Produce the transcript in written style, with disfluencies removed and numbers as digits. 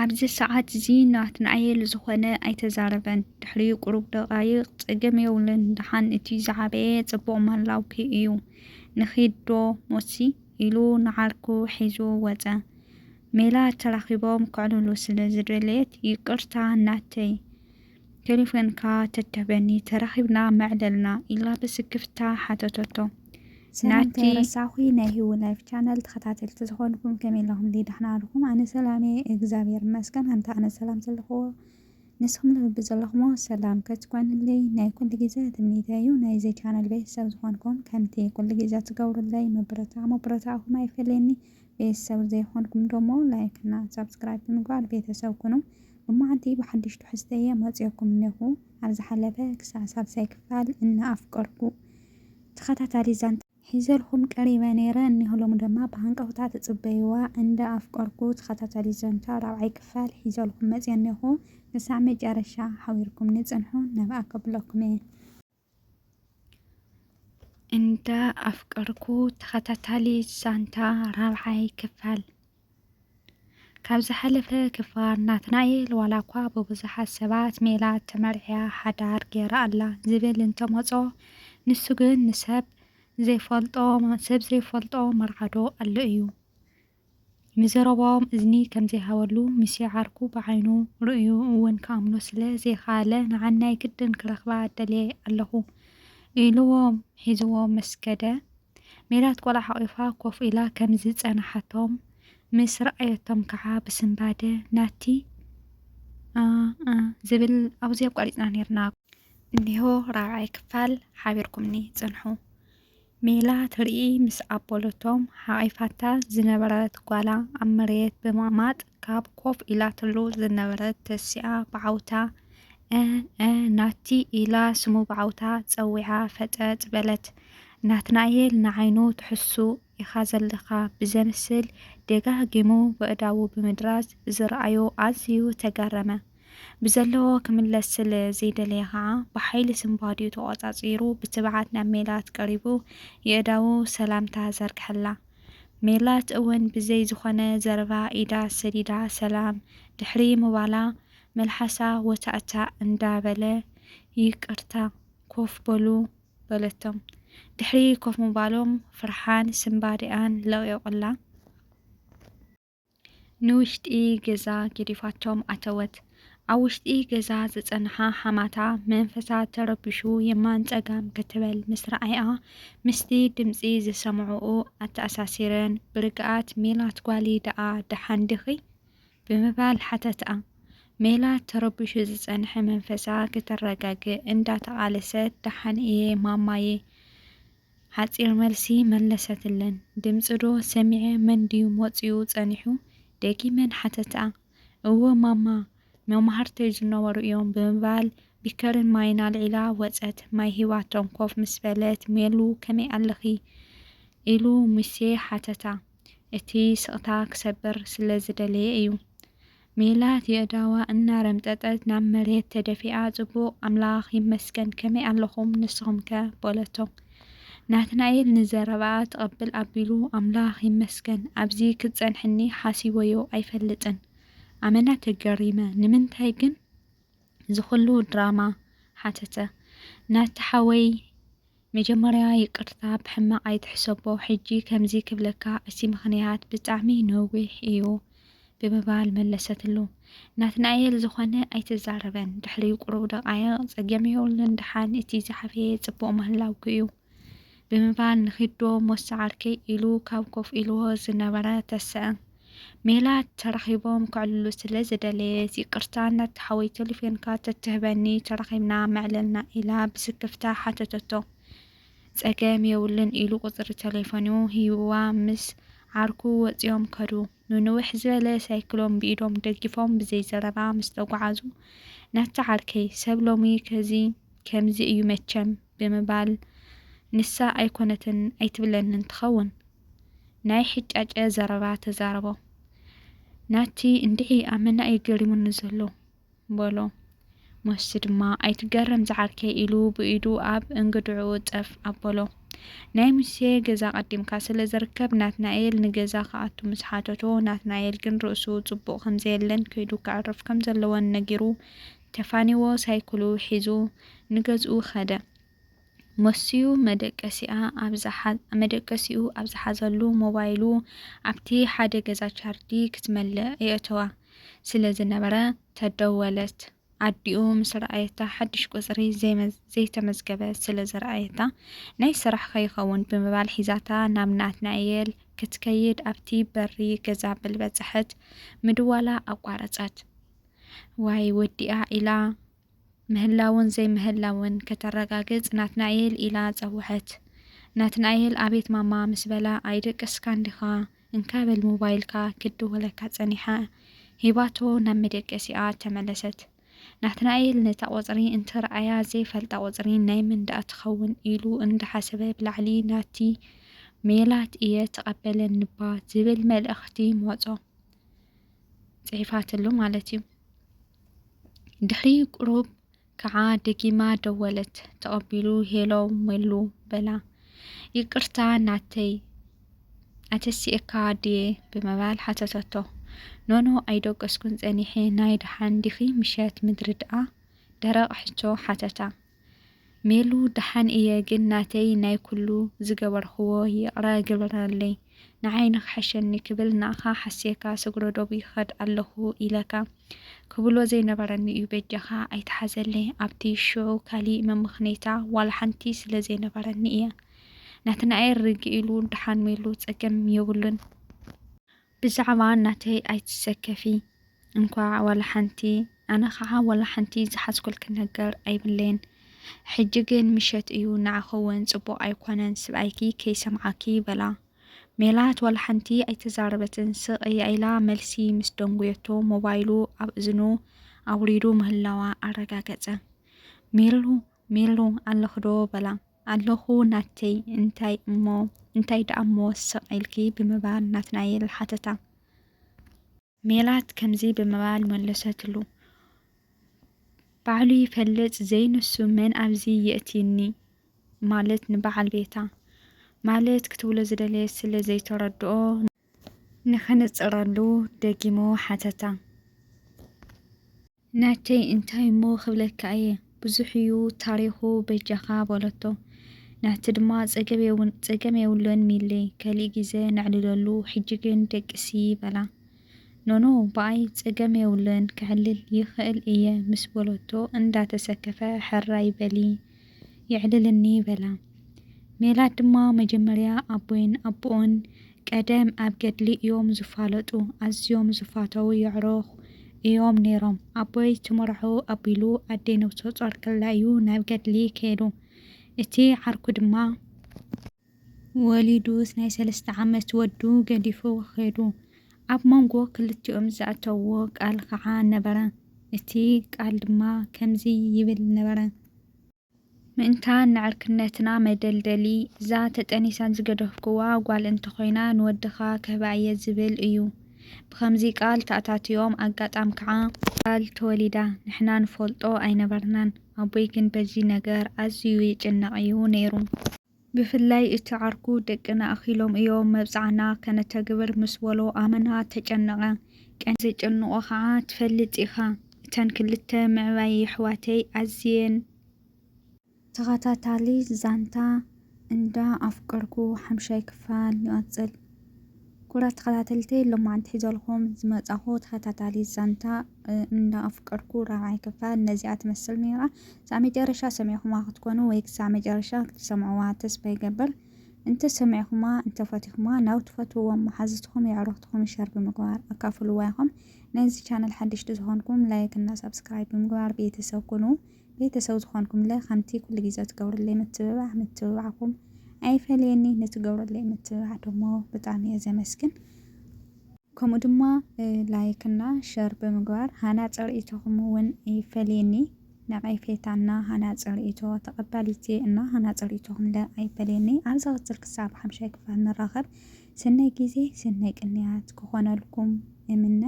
ኣብዚ ሰዓት እዚ ናትናኤል ዝኾነ ኣይተዛረበን። ድሕሪ ቁሩብ ደቓይቕ ፀገም የብልን ድሓን እቲ ዝዓበየ ጽቡቕ ምህላውኪ እዩ ንኺድ ዶ ሞሲ ኢሉ ንዓርኩ ሒዙ ወፀ። ሜላት ተራኺቦም ክዕልሉ ስለ ዝደለየት ይቅርታ ናተይ ቴሌፎንካ ተትህበኒ ተራኺብና መዕለልና ኢላ ብስክፍታ ሓተተቶ። ሰላም ተረሳኺ ናይ ህው ላይፍ ቻናል ተኸታተልቲ ዝኾንኩም ከመይ ኢለኹም ደህና ኣለኹም? ኣነ ሰላም እየ እግዚአብሔር ይመስገን። ኣንታ ኣነ ሰላም ዘለኹዎ ንስኹም ልቢ ዘለኹሞ ሰላም ከትኮንለይ ናይ ኩሉ ግዜ ትምኒተይ እዩ። ናይዚ ቻናል ቤተሰብ ዝኾንኩም ከምቲ ኩሉ ግዜ ትገብሩለይ መበረታዕኹም ኣይፈለየኒ። ቤተሰብ ዘይኮንኩም ደሞ ላይክና ሰብስክራይብ ብምግባር ቤተሰብ ኩኑ። ብመዓልቲ ብሓድሽ ትሕዝቶ እየ መፂአኩም እኒኹ። ኣብ ዝሓለፈ ክሳብ ሳልሳይ ክፋል እናኣፍቀርኩ ተኸታታሊ ዛንታ ሒዘልኩም ቀሪበ ነይረ እኒህሎም ድማ ብሃንቀውታ ተፅበይዋ እንደ ኣፍቀርኩ ተኸታታሊ ዛንታ 4ይ ክፋል ሒዘልኩም መፅአ እኒኹ። ክሳብ መጨረሻ ሓቢርኩም ንፅንሑ ነብኣ ከብለኩም እየ። እንደ ኣፍቀርኩ ተኸታታሊ ዛንታ 4ይ ክፋል። ካብ ዝሓለፈ ክፋል ናትናኤል ዋላ እኳ ብብዙሓት ሰባት ሜላት ተመርዕያ ሓዳር ገይራ ኣላ ዝብል እንተመፆ ንሱ ግን ንሰብ ዘይፈልጦ መርዓዶ ኣሎ እዩ። ንዘረቦም እዝኒ ከምዘይሃበሉ ምስ ዓርኩ ብዓይኑ ርእዩ እውን ከኣምኖ ስለ ዘይከኣለ ንዓናይ ግድን ክረኽባ ደልየ ኣለኹ ኢልዎም ሒዝዎም መስገደ። ሜላት ቆልዓ ሓቂፋ ኮፍ ኢላ ከምዚ ፀናሓቶም ምስ ረኣየቶም ከዓ ብስንባደ ናቲ ዝብል ኣብዚ ኣቋሪፅና ነርና እኒሆ 4ይ ክፋል ሓቢርኩምኒ ፅንሑ። ሜላት ርኢ ምስ ኣበለቶም ሓቂፋታ ዝነበረት ጓላ ኣብ መሬት ብምቕማጥ ካብ ኮፍ ኢላትሉ ዝነበረት ተሲኣ ብዓውታ ናቲ ኢላ ስሙ ብዓውታ ፀዊዓ ፈጠጥ በለት። ናትናኤል ንዓይኑ ትሕሱ ኢኻ ዘለኻ ብዘምስል ደጋጊሙ ብእዳዉ ብምድራዝ ዝረኣዮ ኣዝዩ ተገረመ። ብዘለዎ ክምለስ ስለ ዘይደለየ ከዓ ብሓይሊ ስንባዲኡ ተቆፃፂሩ ብትብዓት ናብ ሜላት ቀሪቡ የእዳዉ ሰላምታ ዘርግሐላ። ሜላት እውን ብዘይ ዝኾነ ዘረባ ኢዳ ሰዲዳ ሰላም ድሕሪ ምባላ መልሓሳ ወታእታ እንዳበለ ይቅርታ ኮፍ በሉ በለቶም። ድሕሪ ኮፍ ምባሎም ፍርሓን ስንባዲኣን ለቂቁላ ንውሽጢ ገዛ ገዲፋቶም ኣተወት። ኣብ ውሽጢ ገዛ ዝፀንሓ ሓማታ መንፈሳት ተረቢሹ የማን ፀጋም ክትበል ምስ ረኣያ ምስቲ ድምፂ ዝሰምዑኡ ኣተኣሳሲረን ብርግኣት ሜላት ጓሊ ደኣ ደሓን ዲኺ ብምባል ሓተትኣ። ሜላት ተረቢሹ ዝፀንሐ መንፈሳ ክትረጋግእ እንዳተቃለሰት ደሓን እየ ማማየ ሓፂር መልሲ መለሰትለን። ድምፂ ዶ ሰሚዐ መን ድዩ መፂኡ ፀኒሑ ደጊመን ሓተትኣ። እዎ ማማ መማሃርተይ ዝነበሩ እዮም ብምባል ቢከርን ማይን ኣልዒላ ወፀት። ማይ ሂባቶም ኮፍ ምስ በለት ሜሉ ከመይ ኣለኺ ኢሉ ሙሴ ሓተታ። እቲ ስቕታ ክሰብር ስለ ዝደለየ እዩ። ሜላት የእዳዋ እናረምጠጠት ናብ መሬት ተደፊኣ ጽቡቕ ኣምላኽ ይመስገን ከመይ ኣለኹም ንስኹም ከ በለቶም። ናትናኤል ንዘረባኣ ተቐብል ኣቢሉ ኣምላኽ ይመስገን ኣብዚ ክትፀንሕኒ ሓሲበዮ ኣይፈልጥን ኣመና ተገሪመ ንምንታይ ግን ዝኹሉ ድራማ ሓተተ። ናቲ ሓወይ መጀመርያ ይቅርታ ብሕማቕ ኣይትሕሰቦ ሕጂ ከምዚ ክብለካ እቲ ምኽንያት ብጣዕሚ ነዊሕ እዩ ብምባል መለሰትሉ። ናትናኤል ዝኾነ ኣይተዛረበን። ድሕሪ ቁሩብ ደቓይቕ ፀገም የብሉን ድሓን እቲ ዝሓፈየ ጽቡቕ ምህላውኪ እዩ ብምባል ንኺዶ ሞሰዓርከይ ኢሉ ካብ ኮፍ ኢልዎ ዝነበረ ተስአ። ሜላት ተራኺቦም ክዕልሉ ስለ ዝደለየት ይቅርታ ናቲ ሓወይ ቴሌፎንካ ተትህበኒ ተራኺብና መዕለልና ኢላ ብስክፍታ ሓተተቶ። ፀገም የብልን ኢሉ ቁፅሪ ቴሌፎኑ ሂብዋ ምስ ዓርኩ ወፂኦም ከዱ። ንንውሕ ዝበለ ሳይክሎም ብኢዶም ደጊፎም ብዘይ ዘረባ ምስ ተጓዓዙ ናቲ ዓርከይ ሰብ ሎሚ ከምዚ እዩ መቸም ብምባል ንሳ ኣይኮነትን ኣይትብለንን ትኸውን ናይ ሕጫጨ ዘረባ ተዛረቦ። ናቲ እንድዒ ኣመና እዩ ገሪሙኒ ዘሎ በሎ። መሲ ድማ ኣይትገረም ዝዓርከይ ኢሉ ብኢዱ ኣብ እንግድዑ ጠፍ ኣበሎ። ናይ ሙሴ ገዛ ቀዲምካ ስለ ዝርከብ ናትናኤል ንገዛ ከኣቱ ምስ ሓተቶ ናትናኤል ግን ርእሱ ጽቡቕ ከም ዘየለን ከይዱ ክዕርፍ ከም ዘለዎን ነጊሩ ተፋኒዎ ሳይክሉ ሒዙ ንገዝኡ ኸደ። መሲዩ መደቀሲኡ ኣብ ዝሓዘሉ ሞባይሉ ኣብቲ ሓደ ገዛ ቻርዲ ክትመልእ የእተዋ ስለ ዝነበረ ተደወለት። ኣዲኡ ምስ ረኣየታ ሓድሽ ቁፅሪ ዘይተመዝገበ ስለ ዝረኣየታ ናይ ስራሕ ከይኸውን ብምባል ሒዛታ ናብ ናትናኤል ክትከይድ ኣብቲ በሪ ገዛ ብልበፅሐት ምድዋላ ኣቋረፀት። ዋይ ወዲኣ ኢላ ምህላውን ዘይምህላውን ከተረጋግፅ ናትናኤል ኢላ ፀውሐት። ናትናኤል ኣቤት ማማ ምስ በላ ኣይደቀስካን ዲኻ እንካበል ሞባይልካ ክድወለካ ፀኒሓ ሂባቶ ናብ መደቀሲኣ ተመለሰት። ናትናኤል ነታ ቁፅሪ እንትረኣያ ዘይፈልጣ ቁፅሪ ናይ ምንዳኣ ትኸውን ኢሉ እንዳሓሰበ ብላዕሊ ናቲ ሜላት እየ ተቐበለኒ ባ ዝብል መልእኽቲ መፆ ፅሒፋትሉ ማለት እዩ። ድሕሪ ቁሩብ ከዓ ደጊማ ደወለት። ተቐቢሉ ሄሎ ሜሉ በላ ይቅርታ ናተይ ኣተሲኤካ ድየ ብምባል ሓተተቶ። ኖኖ ኣይደቀስኩን ፀኒሐ ናይ ድሓን ዲኺ ምሸት ምድሪ ድኣ ደረቕ ሕቶ ሓተታ። ሜሉ ድሓን እየ ግን ናተይ ናይ ኩሉ ዝገበርክዎ ይቕረ ግብረለይ ንዓይኒ ክሐሸኒ ክብል ንኣኻ ሓሴካ ስግረዶብ ይኸድ ኣለኹ ኢለካ ክብሎ ዘይነበረኒ እዩ በጀኻ ኣይተሓዘለይ ኣብቲ ሽዑ ካሊእ መምኽኔታ ዋላ ሓንቲ ስለ ዘይነበረኒ እየ። ናትናኤል ርግኢሉ ድሓን ሜሉ ፀገም የብሉን ብዛዕባ ናተይ ኣይትሰከፊ እንኳ ዋላ ሓንቲ ኣነ ከዓ ዋላ ሓንቲ ዝሓዝኩልክ ነገር ኣይብለን። ሕጂ ግን ምሸት እዩ ንዓኸውን ጽቡቕ ኣይኮነን ስብኣይኪ ከይሰምዓኪ በላ። ሜላት ዋላ ሓንቲ ኣይተዛረበትን ስቕ ኢላ መልሲ ምስ ደንጉየቶ ሞባይሉ ኣብ እዝኑ ኣውሪዱ ምህላዋ ኣረጋገፀ። ሜሉ ኣለኹ ዶ በላ። ኣለኹ ናተይ እንታይ ደኣ እሞ ስቕ ኢልኪ ብምባል ናትናኤል ሓተታ። ሜላት ከምዚ ብምባል መለሰትሉ። ባዕሉ ይፈልጥ ዘይንሱ መን ኣብዚ የእትየኒ ማለት ንበዓል ቤታ ማለት ክትብሎ ዝደለየ ስለ ዘይተረድኦ ንኸነፅረሉ ደጊሞ ሓተታ። ናተይ እንታይ እሞ ክብለካ እየ ብዙሕ እዩ ታሪኹ በጃኻ በለቶ። ናቲ ድማ ፀገም የብሉን ሚለይ ከሊእ ግዜ ንዕልለሉ ሕጂ ግን ደቅሲ በላ። ኖኖ በኣይ ፀገም የብሉን ክዕልል ይኽእል እየ ምስ በለቶ እንዳተሰከፈ ሕራይ በሊ ይዕልልኒ በላ። ሜላት ድማ መጀመርያ ኣቦይን ኣቦኦን ቀደም ኣብ ገድሊ እዮም ዝፋለጡ ኣዝዮም ዝፋተው ይዕሩኽ እዮም ነይሮም። ኣቦይ ትመርሑ ኣቢሉ ኣደይ ነብሰፆር ከላ እዩ ናብ ገድሊ ከይዱ። እቲ ዓርኩ ድማ ወሊዱስ ናይ 3 ዓመት ወዱ ገዲፉ ከይዱ። ኣብ መንጎ ክልቲኦም ዝኣተውዎ ቃል ከዓ ነበረ። እቲ ቃል ድማ ከምዚ ይብል ነበረ። ምእንታ ንዕርክነትና መደልደሊ እዛ ተጠኒሳ ዝገደፍክዋ ጓል እንተኮይና ንወድኻ ከህባየ ዝብል እዩ። ብከምዚ ቃል ተኣታትዮም ኣጋጣም ከዓ ቃል ተወሊዳ ንሕና ንፈልጦ ኣይነበርናን። ኣቦይ ግን በዚ ነገር ኣዝዩ ይጭነቕ እዩ ነይሩ። ብፍላይ እቲ ዓርኩ ደቅና ኣኺሎም እዮም መብፃዕና ከነተግብር ምስ በሎ ኣመና ተጨነቐ። ቀን ዘጨንቆ ከዓ ትፈልጥ ኢኻ እተን ክልተ ምዕባይ ኣሕዋተይ ኣዝየን ተኸታታሊ ዛንታ እንዳ ኣፍቀርኩ 5ይ ክፋል ይቕፅል። ኩራት ተኸታተልተይ ሎማዓንቲ ሒዘልኩም ዝመፃኹ ተኸታታሊ ዛንታ እንዳ ኣፍቀርኩ 4ይ ክፋል ነዚኣ ትመስል ነይራ። ሳብ መጨረሻ ሰሚዕኹማ ክትኮኑ ወይ ክሳብ መጨረሻ ክትሰምዕዋ ተስፋ ይገብር። እንተሰሚዕኹማ እንተፈቲኹማ ናብ ትፈትውዎም መሓዝትኩም የዕረኽትኩም ሸር ብምግባር ኣካፍልዋ ኢኹም። ነዚ ቻናል ሓድሽቲ ዝኾንኩም ላይክ እና ሰብስክራይብ ብምግባር ቤተሰብ ኩኑ። ቤተሰብ ዝኾንኩም ለ ከምቲ ኩሉ ግዜ ትገብሩለይ ምትብባዕኩም ኣይፈልየኒ። ንትገብሩለይ ምትብባዕ ደሞ ብጣዕሚ እየ ዘመስግን። ከምኡ ድማ ላይክ እና ሸር ብምግባር ሃናፂ ርእይቶኹም እውን ይፈልየኒ። ንዓይ ፌታና ሃናፂ ርእይቶ ተቐባሊት እና ሃናፂ ርእይቶኹም ለ ኣይፈልየኒ። ኣብ ዝቕፅል ክሳብ 5ይ ክፋል ንራኸብ። ሰናይ ግዜ ሰናይ ቅንያት ክኾነልኩም እምነ